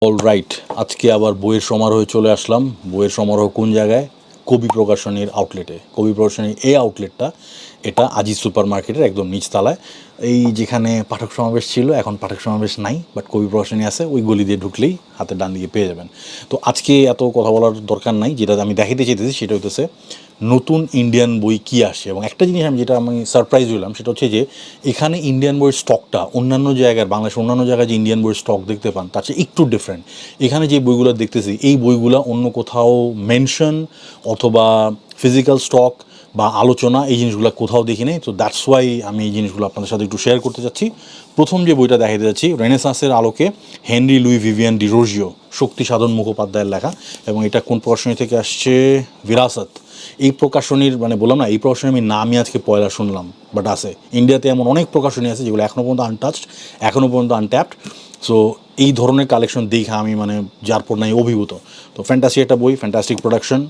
Alright, আজকে আবার বইয়ের সমারোহে চলে আসলাম। বইয়ের সমারোহ কোন জায়গায়? কবি প্রকাশনীর আউটলেটে। কবি প্রকাশনীর এই আউটলেটটা, এটা আজিজ সুপার মার্কেটের একদম নিচতলায়। এই যেখানে পাঠক সমাবেশ ছিল, এখন পাঠক সমাবেশ নাই, বাট কবি প্রকাশনী আছে। ওই গলি দিয়ে ঢুকলেই হাতের ডান দিকে পেয়ে যাবেন। তো আজকে এত কথা বলার দরকার নাই, যেটা আমি দেখাতে চাইতেছি সেটা হইতেছে নতুন ইন্ডিয়ান বই কী আসে। এবং একটা জিনিস আমি সারপ্রাইজ হইলাম, সেটা হচ্ছে যে এখানে ইন্ডিয়ান বইয়ের স্টকটা অন্যান্য জায়গার, বাংলাদেশের অন্যান্য জায়গায় যে ইন্ডিয়ান বইয়ের স্টক দেখতে পান তার চেয়ে একটু ডিফারেন্ট। এখানে যে বইগুলো দেখতেছি, এই বইগুলো অন্য কোথাও মেনশন অথবা ফিজিক্যাল স্টক বা আলোচনা, এই জিনিসগুলো কোথাও দেখি নেই। তো দ্যাটস ওয়াই আমি এই জিনিসগুলো আপনাদের সাথে একটু শেয়ার করতে চাচ্ছি। প্রথম যে বইটা দেখাতে যাচ্ছি, রেনেসাঁসের আলোকে, হেনরি লুই ভিভিয়ান ডিরোজিও, শক্তি সাধন মুখোপাধ্যায়ের লেখা। এবং এটা কোন প্রকাশনী থেকে আসছে? বিরাসত। এই প্রকাশনীর, মানে বললাম না, এই প্রকাশনী আমি নামই আজকে পয়লা শুনলাম, বাট আছে। ইন্ডিয়াতে এমন অনেক প্রকাশনী আছে যেগুলো এখনও পর্যন্ত আনটাচড, এখনও পর্যন্ত আনট্যাপড। সো এই ধরনের কালেকশন দেখা আমি মানে যার পর নাই অভিভূত। তো ফ্যান্টাসি একটা বই, ফ্যান্টাস্টিক প্রোডাকশন,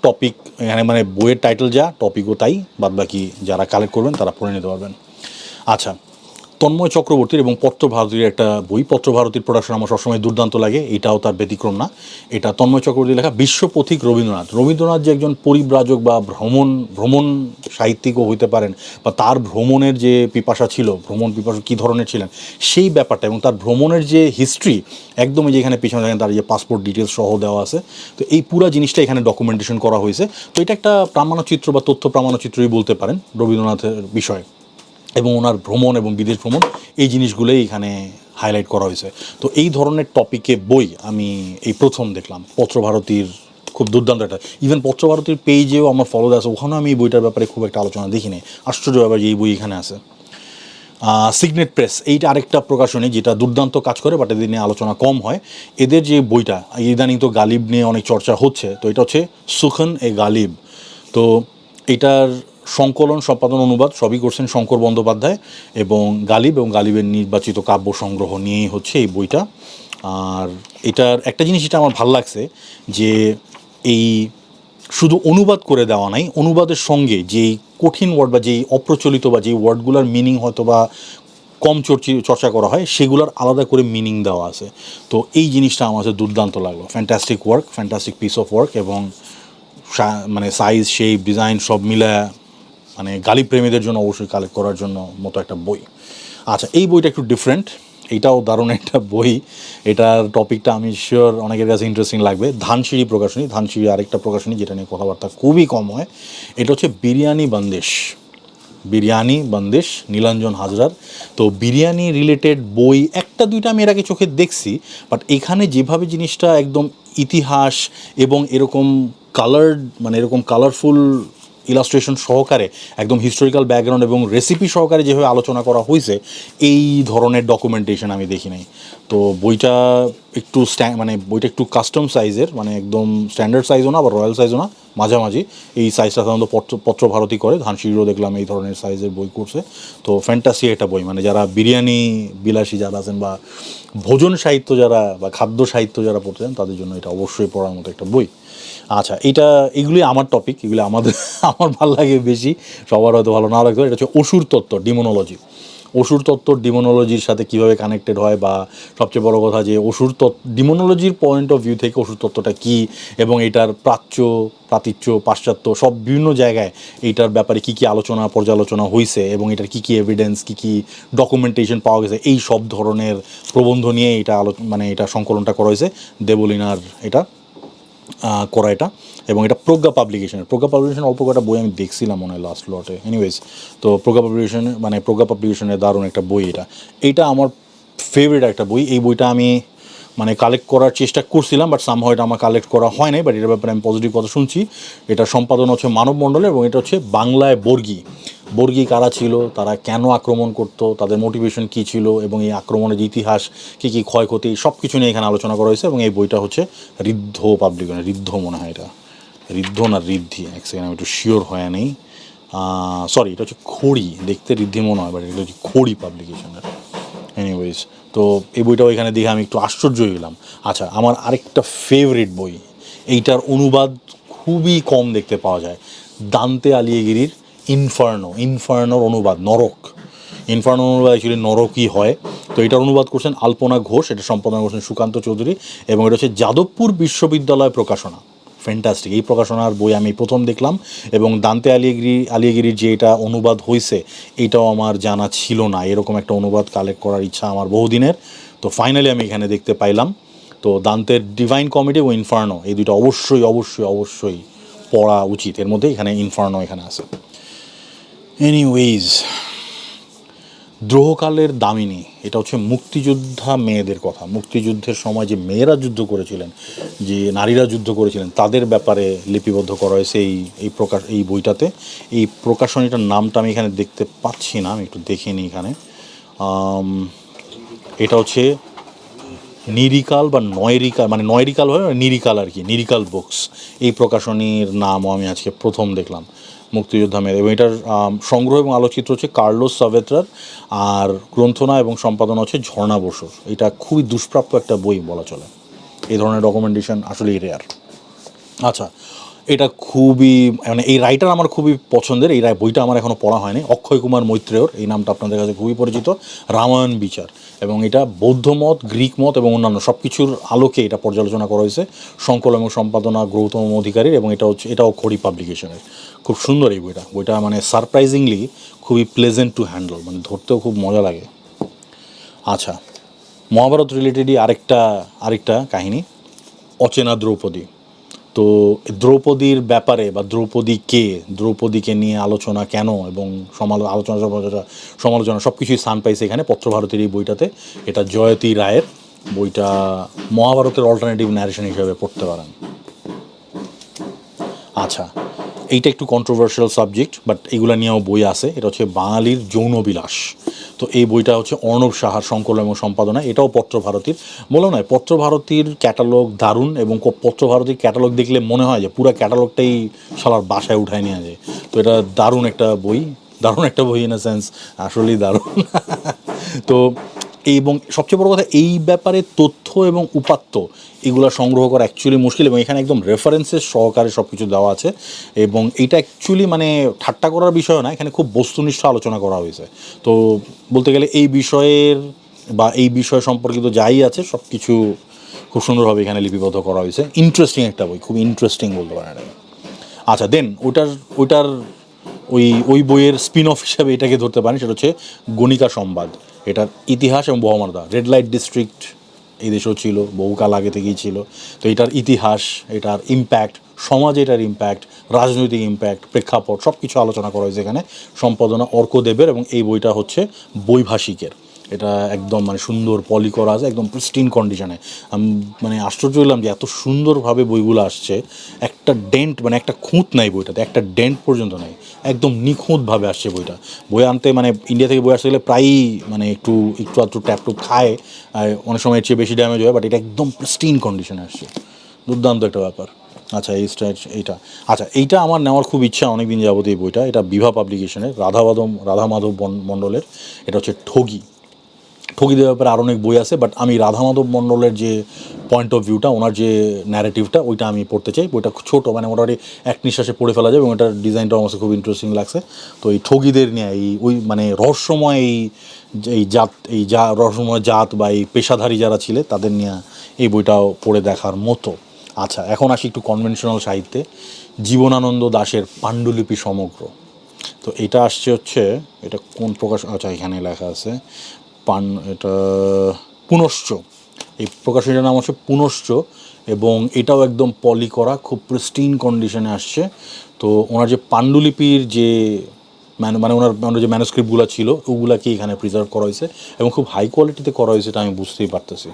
টপিক এখানে মানে বইয়ের টাইটেল যা, টপিকও তাই। বাদ বাকি যারা কালেক্ট করবেন তারা পড়ে নিতে পারবেন। আচ্ছা, তন্ময় চক্রবর্তীর এবং পত্রভারতীর একটা বই। পত্রভারতীর প্রোডাকশন আমার সবসময় দুর্দান্ত লাগে, এটাও তার ব্যতিক্রম না। এটা তন্ময় চক্রবর্তীর লেখা। বিশ্বপথিক রবীন্দ্রনাথ। রবীন্দ্রনাথ যে একজন পরিব্রাজক বা ভ্রমণ সাহিত্যিকও হইতে পারেন, বা তার ভ্রমণের যে পিপাসা ছিল, ভ্রমণ পিপাসা কী ধরনের ছিলেন সেই ব্যাপারটা, এবং তার ভ্রমণের যে হিস্ট্রি, একদমই যেখানে পিছনে দেখেন তার যে পাসপোর্ট ডিটেলস সহ দেওয়া আছে। তো এই পুরো জিনিসটা এখানে ডকুমেন্টেশন করা হয়েছে। তো এটা একটা প্রামাণ্যচিত্র বা তথ্য প্রামাণ্যচিত্রই বলতে পারেন রবীন্দ্রনাথের বিষয়ে, এবং ওনার ভ্রমণ এবং বিদেশ ভ্রমণ, এই জিনিসগুলোই এখানে হাইলাইট করা হয়েছে। তো এই ধরনের টপিকে বই আমি এই প্রথম দেখলাম। পত্রভারতীর খুব দুর্দান্ত একটা, ইভেন পত্রভারতীর পেজেও আমার ফলো আছে, ওখানেও আমি এই বইটার ব্যাপারে খুব একটা আলোচনা দেখিনি। আশ্চর্য ব্যাপার যে এই বই এখানে আছে। সিগনেট প্রেস, এইটা আরেকটা প্রকাশনী যেটা দুর্দান্ত কাজ করে, বাট এদের নিয়ে আলোচনা কম হয়। এদের যে বইটা, ইদানিং তো গালিব নিয়ে অনেক চর্চা হচ্ছে, তো এটা হচ্ছে সুখন এ গালিব। তো এটার সংকলন, সম্পাদন, অনুবাদ সবই করছেন শঙ্কর বন্দ্যোপাধ্যায়, এবং গালিবের নির্বাচিত কাব্য সংগ্রহ নিয়েই হচ্ছে এই বইটা। আর এটার একটা জিনিস যেটা আমার ভাল লাগছে, যে এই শুধু অনুবাদ করে দেওয়া নাই, অনুবাদের সঙ্গে যেই কঠিন ওয়ার্ড বা যেই অপ্রচলিত বা যেই ওয়ার্ডগুলোর মিনিং হয়তো বা কম চর্চা করা হয়, সেগুলোর আলাদা করে মিনিং দেওয়া আছে। তো এই জিনিসটা আমাদের দুর্দান্ত লাগলো। Fantastic work, fantastic piece of work, এবং মানে সাইজ, শেপ, ডিজাইন সব মিলে মানে গালিব প্রেমীদের জন্য অবশ্যই কালেক্ট করার জন্য মতো একটা বই। আচ্ছা, এই বইটা একটু ডিফারেন্ট, এইটাও দারুণ একটা বই। এটার টপিকটা আমি শিওর অনেকের কাছে ইন্টারেস্টিং লাগবে। ধানসিঁড়ি প্রকাশনী, ধানসিঁড়ি আরেকটা প্রকাশনী যেটা নিয়ে কথাবার্তা খুবই কম হয়। এটা হচ্ছে বিরিয়ানি বন্দেশ, নীলাঞ্জন হাজরার। তো বিরিয়ানি রিলেটেড বই একটা দুইটা আমি এর আগে চোখে দেখছি, বাট এখানে যেভাবে জিনিসটা একদম ইতিহাস এবং এরকম কালার্ড, মানে এরকম কালারফুল ইলাস্ট্রেশন সহকারে, একদম হিস্টোরিক্যাল ব্যাকগ্রাউন্ড এবং রেসিপি সহকারে যেভাবে আলোচনা করা হয়েছে, এই ধরনের ডকুমেন্টেশন আমি দেখি নাই। তো বইটা একটু মানে বইটা একটু কাস্টম সাইজের, মানে একদম স্ট্যান্ডার্ড সাইজও না, আবার রয়্যাল সাইজও না, মাঝামাঝি। এই সাইজটা সাধারণত পত্রভারতী করে, ধানসিঁড়িও দেখলাম এই ধরনের সাইজের বই করছে। তো ফ্যান্টাসি একটা বই, মানে যারা বিরিয়ানি বিলাসী যারা আছেন, বা ভোজন সাহিত্য যারা, বা খাদ্য সাহিত্য যারা পড়তে চান, তাদের জন্য এটা অবশ্যই পড়ার মতো একটা বই। আচ্ছা, এগুলি আমার টপিক, এগুলি আমার ভালো লাগে বেশি, সবার হয়তো ভালো না লাগতো। এটা হচ্ছে অসুর তত্ত্ব, ডিমোনোলজি। অসুর তত্ত্ব ডিমোনোলজির সাথে কীভাবে কানেক্টেড হয়, বা সবচেয়ে বড় কথা যে ডিমোনোলজির পয়েন্ট অফ ভিউ থেকে অসুর তত্ত্বটা কী, এবং এটার প্রাচ্য, পাশ্চাত্য সব বিভিন্ন জায়গায় এইটার ব্যাপারে কী কী আলোচনা পর্যালোচনা হয়েছে, এবং এটার কী কী এভিডেন্স, কী কী ডকুমেন্টেশন পাওয়া গেছে, এই সব ধরনের প্রবন্ধ নিয়ে এটা মানে এটা সংকলনটা করা হয়েছে দেবলীনার এটা করা এটা। এবং এটা প্রজ্ঞা পাবলিকেশন অল্প কটা বই আমি দেখছিলাম মনে হয় লাস্ট লটে। এনিওয়েজ, তো প্রজ্ঞা পাবলিকেশনের দারুণ একটা বই এটা। এইটা আমার ফেভারিট একটা বই। এই বইটা আমি মানে কালেক্ট করার চেষ্টা করছিলাম, বাট সামহাও এটা আমার কালেক্ট করা হয় নাই, বাট এটার ব্যাপারে আমি পজিটিভ কথা শুনছি। এটা সম্পাদন হচ্ছে মানব মণ্ডলের, এবং এটা হচ্ছে বাংলায় বর্গী কারা ছিল, তারা কেন আক্রমণ করতো, তাদের মোটিভেশন কী ছিল, এবং এই আক্রমণের ইতিহাস কী কী ক্ষয়ক্ষতি, সব কিছু নিয়ে এখানে আলোচনা করা হয়েছে। এবং এই বইটা হচ্ছে ঋদ্ধ মনে হয়, এটা ঋদ্ধ না ঋদ্ধি, এক সেকেন্ড আমি একটু শিওর হয়ে নেই। সরি, এটা হচ্ছে খড়ি, দেখতে ঋদ্ধি মনে হয়, বাট এটা হচ্ছে খড়ি পাবলিকেশনের। এনিওয়েজ, তো এই বইটাও এখানে দেখে আমি একটু আশ্চর্য হলাম। আচ্ছা, আমার আরেকটা ফেভারিট বই, এইটার অনুবাদ খুবই কম দেখতে পাওয়া যায়, দান্তে আলিয়েগিরির ইনফার্নোর অনুবাদ, নরক। ইনফার্নো অনুবাদ অ্যাকচুয়ালি নরকই হয়। তো এটার অনুবাদ করছেন আলপনা ঘোষ, এটা সম্পাদনা করছেন সুকান্ত চৌধুরী, এবং এটা হচ্ছে যাদবপুর বিশ্ববিদ্যালয় প্রকাশনা। ফ্যান্টাস্টিক, এই প্রকাশনার বই আমি প্রথম দেখলাম, এবং দান্তে আলিয়াগিরির যে এটা অনুবাদ হয়েছে এইটাও আমার জানা ছিল না। এরকম একটা অনুবাদ কালেক্ট করার ইচ্ছা আমার বহুদিনের, তো ফাইনালি আমি এখানে দেখতে পাইলাম। তো দান্তের ডিভাইন কমেডি ও ইনফার্নো এই দুটো অবশ্যই অবশ্যই অবশ্যই পড়া উচিত। এর মধ্যে এখানে ইনফার্নো এখানে আছে। এনিওয়েজ, দ্রোহকালের দামিনী এটা হচ্ছে মুক্তিযোদ্ধা মেয়েদের কথা। মুক্তিযুদ্ধের সময় যে মেয়েরা যুদ্ধ করেছিলেন, যে নারীরা যুদ্ধ করেছিলেন, তাদের ব্যাপারে লিপিবদ্ধ করা হয়েছে এই বইটাতে। এই প্রকাশনীটার নামটা আমি এখানে দেখতে পাচ্ছি না, আমি একটু দেখে নিই এখানে। এটা হচ্ছে নিরিকাল বা নয়রিকাল, মানে নয়রিকাল হয় নিরিকাল আর কি, নিরিকাল বুকস। এই প্রকাশনীর নামও আমি আজকে প্রথম দেখলাম, মুক্তিযোদ্ধা মেয়েদের। এবং এটার সংগ্রহ এবং আলোকচিত্র হচ্ছে কার্লোস সাভেত্রার, আর গ্রন্থনা এবং সম্পাদনা হচ্ছে ঝর্ণা বসুর। এটা খুবই দুষ্প্রাপ্য একটা বই বলা চলে, এই ধরনের ডকুমেন্টেশন আসলেই রেয়ার। আচ্ছা, এটা খুবই, মানে এই রাইটার আমার খুবই পছন্দের। এই বইটা আমার এখনও পড়া হয়নি। অক্ষয় কুমার মৈত্রেয়র, এই নামটা আপনাদের কাছে খুবই পরিচিত, রামায়ণ বিচার। এবং এটা বৌদ্ধ মত, গ্রিক মত এবং অন্যান্য সব কিছুর আলোকে এটা পর্যালোচনা করা হয়েছে। সংকলন এবং সম্পাদনা গৌতম অধিকারীর, এবং এটাও খড়ি পাবলিকেশনের। খুব সুন্দর এই বইটা মানে সারপ্রাইজিংলি খুবই প্লেজেন্ট টু হ্যান্ডেল, মানে ধরতেও খুব মজা লাগে। আচ্ছা, মহাভারত রিলেটেডই আরেকটা কাহিনী, অচেনা দ্রৌপদী। তো দ্রৌপদীর ব্যাপারে বা দ্রৌপদীকে নিয়ে আলোচনা কেন এবং সমালোচনা সব কিছুই স্থান পাইছে এখানে পত্রভারতীর এই বইটাতে। এটা জয়তী রায়ের বইটা, মহাভারতের অল্টারনেটিভ ন্যারেশন হিসেবে পড়তে পারেন। আচ্ছা, এইটা একটু কন্ট্রোভার্সিয়াল সাবজেক্ট, বাট এগুলো নিয়েও বই আছে। এটা হচ্ছে বাঙালির যৌনবিলাস। তো এই বইটা হচ্ছে অর্ণব সাহার সংকলন এবং সম্পাদনা, এটাও পত্রভারতীর। বললাম না, পত্রভারতীর ক্যাটালগ দারুণ, এবং পত্রভারতীর ক্যাটালগ দেখলে মনে হয় যে পুরো ক্যাটালগটাই সবার বাসায় উঠায় নিয়ে যায়। তো এটা দারুণ একটা বই ইন আ সেন্স, আসলেই দারুণ। তো এবং সবচেয়ে বড় কথা, এই ব্যাপারে তথ্য এবং উপাত্ত এগুলো সংগ্রহ করা অ্যাকচুয়ালি মুশকিল, এবং এখানে একদম রেফারেন্সের সহকারে সব কিছু দেওয়া আছে। এবং এইটা অ্যাকচুয়ালি মানে ঠাট্টা করার বিষয় না, এখানে খুব বস্তুনিষ্ঠ আলোচনা করা হয়েছে। তো বলতে গেলে এই বিষয় সম্পর্কিত যাই আছে সব কিছু খুব সুন্দরভাবে এখানে লিপিবদ্ধ করা হয়েছে। ইন্টারেস্টিং একটা বই, খুব ইন্টারেস্টিং বলতে পারেন। আচ্ছা, দেন ওইটার ওই বইয়ের স্পিন অফ হিসাবে এটাকে ধরতে পারেন, সেটা হচ্ছে গণিকা সংবাদ। এটার ইতিহাস এবং বহমানতা, রেড লাইট ডিস্ট্রিক্ট এই দেশেও ছিল, বহুকাল আগে থেকেই ছিল। তো এটার ইতিহাস, এটার ইম্প্যাক্ট, সমাজে এটার ইম্প্যাক্ট, রাজনৈতিক ইম্প্যাক্ট, প্রেক্ষাপট সব কিছু আলোচনা করা হয়েছে এখানে। সম্পাদনা অর্কদেবের, এবং এই বইটা হচ্ছে বৈভাষিকের। এটা একদম মানে সুন্দর পলি করা আছে, একদম প্রিস্টিন কন্ডিশনে। আমি মানে আশ্চর্য হলাম যে এত সুন্দরভাবে বইগুলো আসছে, একটা ডেন্ট মানে একটা খুঁত নাই বইটাতে, একটা ডেন্ট পর্যন্ত নাই, একদম নিখুঁতভাবে আসছে বইটা। বই আনতে মানে ইন্ডিয়া থেকে বই আসতে গেলে প্রায়ই মানে একটু আধটু ট্যাপ খায়, অনেক সময় এর চেয়ে বেশি ড্যামেজ হয়, বাট এটা একদম প্রিস্টিন কন্ডিশনে আসছে, দুর্দান্ত একটা ব্যাপার। আচ্ছা, এইটা আমার নেওয়ার খুব ইচ্ছা অনেক দিন যাবত এই বইটা। এটা বিভা পাবলিকেশনের, রাধা মাধব মণ্ডলের। এটা হচ্ছে ঠগিদের ব্যাপারে আরও অনেক বই আছে, বাট আমি রাধা মাধব মণ্ডলের যে পয়েন্ট অফ ভিউটা, ওনার যে ন্যারেটিভটা, ওইটা আমি পড়তে চাই। বইটা ছোটো, মানে মোটামুটি এক নিঃশ্বাসে পড়ে ফেলা যায়, এবং এটার ডিজাইনটাও আমার খুব ইন্টারেস্টিং লাগছে। তো এই ঠগিদের নিয়ে ওই মানে রহস্যময় রহস্যময় জাত বা এই পেশাধারী যারা ছিলেন তাদের নিয়ে এই বইটাও পড়ে দেখার মতো। আচ্ছা, এখন আসি একটু কনভেনশনাল সাহিত্যে। জীবনানন্দ দাশের পাণ্ডুলিপি সমগ্র। তো এটা আসছে হচ্ছে, এটা কোন প্রকাশ, আচ্ছা এখানে লেখা আছে এটা পুনশ্চ। এই প্রকাশনীটার নাম হচ্ছে পুনশ্চ, এবং এটাও একদম পলি করা, খুব প্রিস্টিন কন্ডিশনে আসছে। তো ওনার যে পাণ্ডুলিপির যে ওনার যে ম্যানুস্ক্রিপ্টগুলো ছিল ওগুলাকে এখানে প্রিজার্ভ করা হয়েছে, এবং খুব হাই কোয়ালিটিতে করা হয়েছে, এটা আমি বুঝতেই পারতেছি।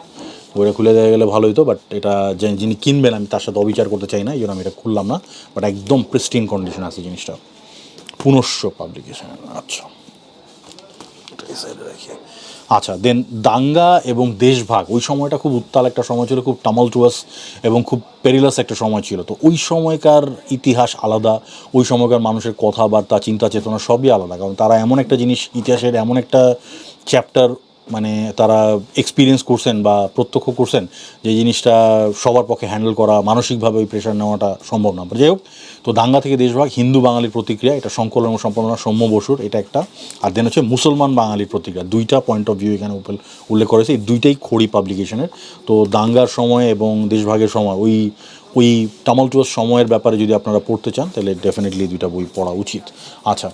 বইটা খুলে দেওয়া গেলে ভালো হতো, বাট এটা যিনি কিনবেন আমি তার সাথে অবিচার করতে চাই না, এই জন্য আমি এটা খুললাম না। বাট একদম প্রিস্টিন কন্ডিশন আছে জিনিসটা, পুনশ্চ পাবলিকেশন। আচ্ছা, দেন দাঙ্গা এবং দেশভাগ। ওই সময়টা খুব উত্তাল একটা সময় ছিল, খুব টামালটুয়াস এবং খুব পেরিলাস একটা সময় ছিল। তো ওই সময়কার ইতিহাস আলাদা, ওই সময়কার মানুষের কথাবার্তা, চিন্তা চেতনা সবই আলাদা, কারণ তারা এমন একটা জিনিস, ইতিহাসের এমন একটা চ্যাপ্টার মানে তারা এক্সপিরিয়েন্স করছেন বা প্রত্যক্ষ করছেন যে জিনিসটা সবার পক্ষে হ্যান্ডেল করা, মানসিকভাবে ওই প্রেশার নেওয়াটা সম্ভব না। যাই হোক, তো দাঙ্গা থেকে দেশভাগ হিন্দু বাঙালির প্রতিক্রিয়া, এটা সংকলন এবং সম্পাদনা সৌম্য বসুর, এটা একটা। আর দেন হচ্ছে মুসলমান বাঙালির প্রতিক্রিয়া, দুইটা পয়েন্ট অফ ভিউ এখানে উল্লেখ করেছে, এই দুইটাই খড়ি পাবলিকেশনের। তো দাঙ্গার সময় এবং দেশভাগের সময় ওই ওই টামালটুয়াস সময়ের ব্যাপারে যদি আপনারা পড়তে চান তাহলে ডেফিনেটলি দুইটা বই পড়া উচিত। আচ্ছা,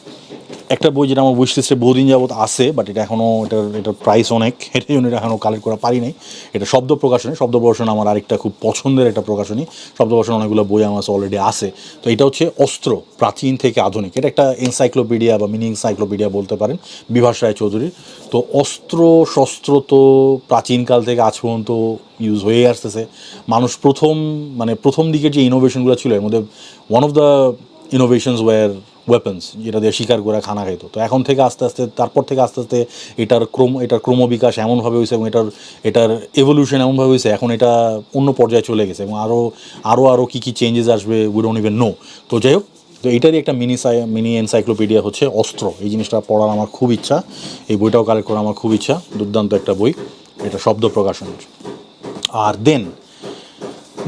একটা বই যেটা আমার উইশ লিস্টে বহুদিন যাবত আছে, বাট এটা এখনও এটার প্রাইস অনেক, এটার জন্য এটা এখনও কালেক্ট করা পারি নাই। এটা শব্দ প্রকাশনী আমার আরেকটা খুব পছন্দের একটা প্রকাশনী। শব্দ প্রকাশনী অনেকগুলো বই আমার অলরেডি আছে। তো এটা হচ্ছে অস্ত্র, প্রাচীন থেকে আধুনিক। এটা একটা এনসাইক্লোপিডিয়া বা মিনি এনসাইক্লোপিডিয়া বলতে পারেন, বিভাস রায়চৌধুরীর। তো অস্ত্র শস্ত্র তো প্রাচীনকাল থেকে আজ পর্যন্ত ইউজ হয়ে আসতেছে। মানুষ প্রথম দিকের যে ইনোভেশনগুলো ছিল, এর মধ্যে one of the innovations were weapons, যেটা দিয়ে শিকার করে খানা খাইতো। তো এখন থেকে আস্তে আস্তে এটার ক্রমবিকাশ এমনভাবে হয়েছে এবং এটার এভলিউশন এমনভাবে হয়েছে, এখন এটা অন্য পর্যায়ে চলে গেছে এবং আরও কী কী চেঞ্জেস আসবে উই ডোন্ট ইভেন নো। তো যাই হোক, তো এটারই একটা মিনি এনসাইক্লোপিডিয়া হচ্ছে অস্ত্র। এই জিনিসটা পড়ার আমার খুব ইচ্ছা, এই বইটাও কালেক্ট করার আমার খুব ইচ্ছা। দুর্দান্ত একটা বই, এটা শব্দ প্রকাশনের। আর then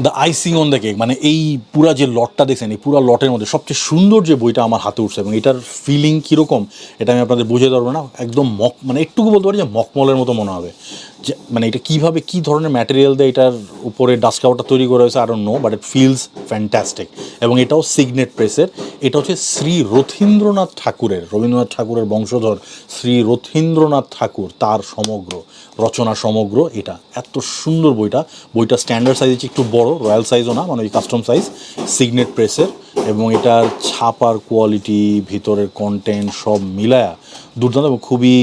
the icing on the cake, মানে এই পুরা যে লটটা দেখছেন, এই পুরা লটের মধ্যে সবচেয়ে সুন্দর যে বইটা আমার হাতে উঠছে এবং এটার ফিলিং কীরকম এটা আমি আপনাদের বুঝে পারবো না। একদম একটুকু বলতে পারি যে মখমলের মতো মনে হবে। যে এটা কীভাবে কী ধরনের ম্যাটেরিয়াল দিয়ে এটার উপরে ডাস্ট কাভারটা তৈরি করা হয়েছে, I don't know, but it feels fantastic. এবং এটাও সিগনেট প্রেসের। এটা হচ্ছে শ্রী রথীন্দ্রনাথ ঠাকুরের, রবীন্দ্রনাথ ঠাকুরের বংশধর শ্রী রথীন্দ্রনাথ ঠাকুর, তার সমগ্র রচনা সমগ্র এটা। এত সুন্দর বইটা স্ট্যান্ডার্ড সাইজ, একটু বড়, রয়্যাল সাইজও না, ওই কাস্টম সাইজ, সিগনেট প্রেসের। এবং এটার ছাপার কোয়ালিটি, ভিতরের কন্টেন্ট সব মিলায়া দুর্দান্ত এবং খুবই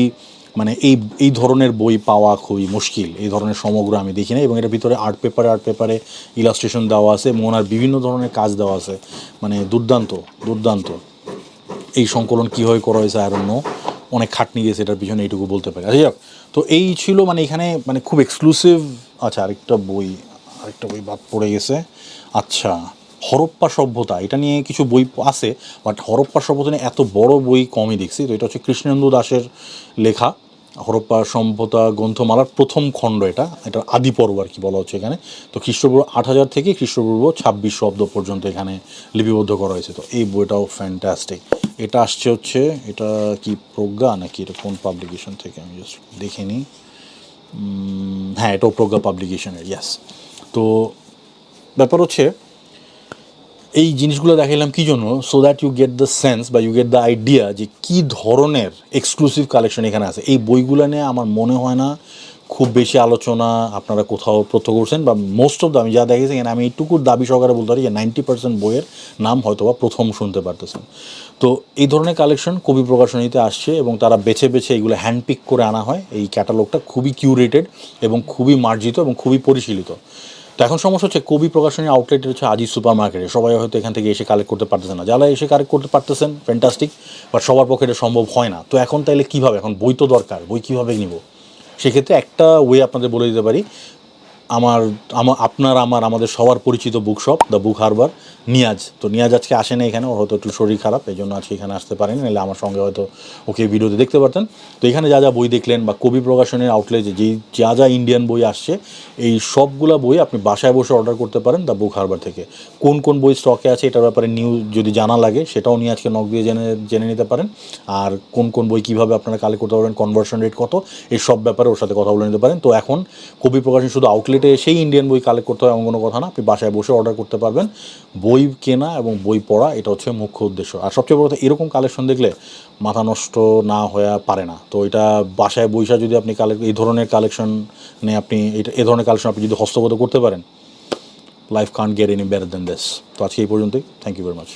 এই ধরনের বই পাওয়া খুবই মুশকিল। এই ধরনের সমগ্র আমি দেখি না। এবং এটার ভিতরে আর্ট পেপারে ইলাস্ট্রেশন দেওয়া আছে এবং ওনার বিভিন্ন ধরনের কাজ দেওয়া আছে, দুর্দান্ত। এই সংকলন কীভাবে করা হয়েছে আই ডোন্ট নো, অনেক খাটনি গেছে এটার পিছনে, এইটুকু বলতে পারি। আচ্ছা যাক, তো এই ছিল এখানে খুব এক্সক্লুসিভ। আচ্ছা, আরেকটা বই বাদ পড়ে গেছে। আচ্ছা, হরপ্পা সভ্যতা, এটা নিয়ে কিছু বই আছে, বাট হরপ্পা সভ্যতা নিয়ে এত বড় বই কমই দেখছি। তো এটা হচ্ছে কৃষ্ণেন্দু দাসের লেখা হরপ্পা সভ্যতা গ্রন্থমালার প্রথম খণ্ড, এটার আদি পর্ব আর কি বলা হচ্ছে এখানে। তো খ্রিস্টপূর্ব 8000 থেকে খ্রিস্টপূর্ব 2600 পর্যন্ত এখানে লিপিবদ্ধ করা হয়েছে। তো এই বইটাও ফ্যান্টাস্টিক। এটা আসছে হচ্ছে, এটা কি প্রজ্ঞা নাকি এটা কোন পাবলিকেশন থেকে আমি জাস্ট দেখে নিই। হ্যাঁ, এটাও প্রজ্ঞা পাবলিকেশনের, ইয়াস। তো ব্যাপার হচ্ছে এই জিনিসগুলো দেখাইলাম কী জন্য, so that you get the sense বা ইউ গেট দ্য আইডিয়া যে কী ধরনের এক্সক্লুসিভ কালেকশন এখানে আছে। এই বইগুলো নিয়ে আমার মনে হয় না খুব বেশি আলোচনা আপনারা কোথাও প্রত্যক্ষ করছেন, বা মোস্ট অফ দ্য আমি যা দেখেছি এখানে, আমি এইটুকুর দাবি সহকারে বলতে পারি যে 90% বইয়ের নাম হয়তো বা প্রথম শুনতে পারতেছেন। তো এই ধরনের কালেকশন কবি প্রকাশনীতে আসছে এবং তারা বেছে এগুলো হ্যান্ডপিক করে আনা হয়। এই ক্যাটালগটা খুবই কিউরেটেড এবং খুবই মার্জিত এবং খুবই পরিশীলিত। তো এখন সমস্যা হচ্ছে, কবি প্রকাশনী আউটলেট হচ্ছে আজিজ সুপার মার্কেটে, সবাই হয়তো এখান থেকে এসে কালেক্ট করতে পারতেছে না। যারা এসে কালেক্ট করতে পারতেছেন ফ্যান্টাস্টিক, বাট সবার পক্ষে এটা সম্ভব হয় না। তো এখন তাইলে কীভাবে, এখন বই তো দরকার, বই কীভাবে নিব? সেক্ষেত্রে একটা ওয়ে আপনাদের বলে দিতে পারি, আমাদের সবার পরিচিত book shop the book Harbour, Niaz. তো নিয়াজ আজকে আসে না এখানে, ওর হয়তো একটু শরীর খারাপ, এই জন্য আজকে এখানে আসতে পারেনি, নাহলে আমার সঙ্গে হয়তো ওকে ভিডিওতে দেখতে পারতেন। তো এখানে যা যা বই দেখলেন বা কবি প্রকাশনের আউটলেটে যা ইন্ডিয়ান বই আসছে, এই সবগুলা বই আপনি বাসায় বসে অর্ডার করতে পারেন দ্য বুক হারবার থেকে। কোন বই স্টকে আছে এটার ব্যাপারে নিউজ যদি জানা লাগে, সেটাও নিয়ে আজকে নক দিয়ে জেনে নিতে পারেন। আর কোন বই কীভাবে আপনারা কালেক্ট করতে পারবেন, কনভার্সন রেট কত, এই সব ব্যাপারে ওর সাথে কথা বলে নিতে পারেন। তো এখন কবি প্রকাশনী শুধু আউটলেটে এসেই ইন্ডিয়ান বই কালেক্ট করতে হয় এমন কোনো কথা না, আপনি বাসায় বসে অর্ডার করতে পারবেন। বই কেনা এবং বই পড়া, এটা হচ্ছে মুখ্য উদ্দেশ্য। আর সবচেয়ে বড় কথা, এরকম কালেকশন দেখলে মাথা নষ্ট না হয়ে পারে না। তো এটা বাসায় বইসা যদি আপনি এই ধরনের কালেকশন এই ধরনের কালেকশন আপনি যদি হস্তগত করতে পারেন, life can't get any better than this. তো আজকে এই পর্যন্তই। Thank you very much.